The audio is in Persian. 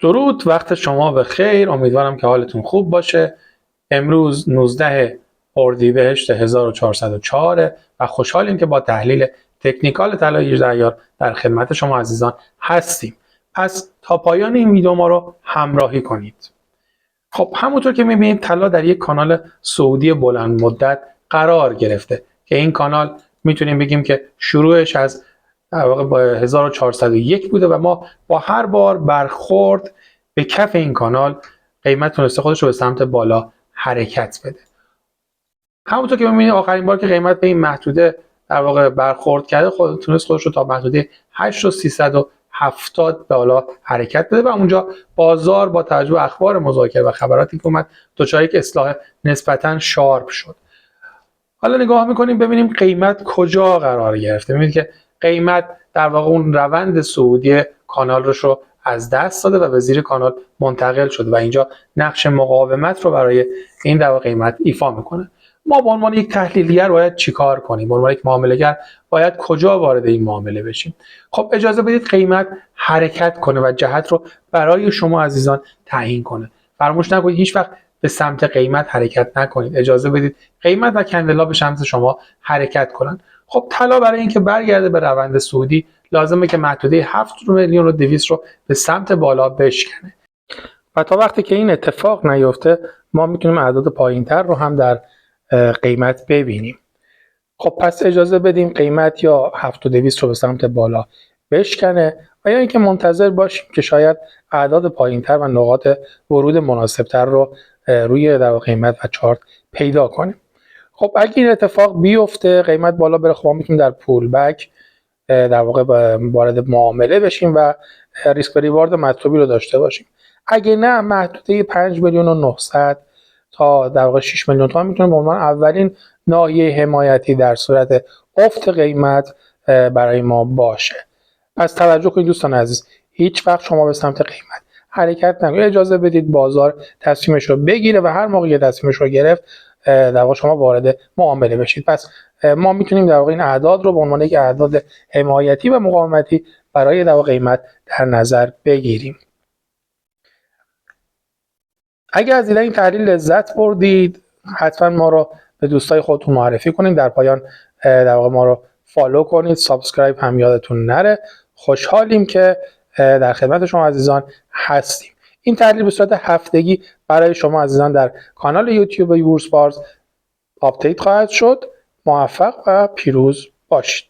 درود، وقت شما به خیر. امیدوارم که حالتون خوب باشه. امروز 19 اردیبهشت 1404 و خوشحالیم که با تحلیل تکنیکال طلا 18 عیار در خدمت شما عزیزان هستیم. پس تا پایان این ویدیو ما رو همراهی کنید. خب همونطور که میبینید طلا در یک کانال صعودی بلند مدت قرار گرفته که این کانال میتونیم بگیم که شروعش از در واقع با 1401 بوده و ما با هر بار برخورد به کف این کانال قیمت تونسته خودش رو به سمت بالا حرکت بده. همونطور که می‌بینید آخرین بار که قیمت به این محدوده در واقع برخورد کرده تونست خودش رو تا محدوده 8370 بالا حرکت بده و اونجا بازار با توجه به اخبار مذاکره و خبراتی که اومد دچار یک اصلاح نسبتاً شارپ شد. حالا نگاه می‌کنیم ببینیم قیمت کجا قرار گرفته. می‌بینید که قیمت در واقع اون روند صعودی کانال رو از دست داده و به زیر کانال منتقل شده و اینجا نقش مقاومت رو برای این در واقع قیمت ایفا میکنه. ما به عنوان یک تحلیلگر باید چیکار کنیم؟ به عنوان یک معامله‌گر باید کجا وارد این معامله بشیم؟ خب اجازه بدید قیمت حرکت کنه و جهت رو برای شما عزیزان تعیین کنه. فراموش نکنید هیچ وقت به سمت قیمت حرکت نکنید. اجازه بدید قیمت و کندلا به سمت شما حرکت کنن. خب طلا برای اینکه برگرده به روند صعودی لازمه که محدوده 7,200,000 رو به سمت بالا بشکنه. و تا وقتی که این اتفاق نیفته ما میتونیم اعداد پایینتر رو هم در قیمت ببینیم. خب پس اجازه بدیم قیمت یا 7,200 رو به سمت بالا بشکنه و یا اینکه منتظر باشیم که شاید اعداد پایینتر و نقاط ورود مناسبتر رو روی در قیمت و چارت پیدا کنیم. خب اگه این اتفاق بیفته قیمت بالا بره خب ما میتونیم در پول بک در واقع وارد معامله بشیم و ریسک و ریوارد مطلوبی رو داشته باشیم. اگه نه محدوده 5,900,000 تا در واقع 6 میلیون تومان میتونه به عنوان اولین ناحیه حمایتی در صورت افت قیمت برای ما باشه. پس توجه کنید دوستان عزیز، هیچ وقت شما به سمت قیمت حرکت نکنید. اجازه بدید بازار تصمیمش رو بگیره و هر موقع تصمیمش رو گرفت در واقع شما وارد معامله بشید. پس ما میتونیم در واقع این اعداد رو به عنوان یک اعداد حمایتی و مقاومتی برای در واقع قیمت در نظر بگیریم. اگر از دیدن این تحلیل لذت بردید حتما ما رو به دوستای خودتون معرفی کنید. در پایان در واقع ما رو فالو کنید، سابسکرایب هم یادتون نره. خوشحالیم که در خدمت شما عزیزان هستیم. این تحلیل به صورت هفتگی برای شما عزیزان در کانال یوتیوب یورس بارز آپدیت خواهد شد. موفق و پیروز باشید.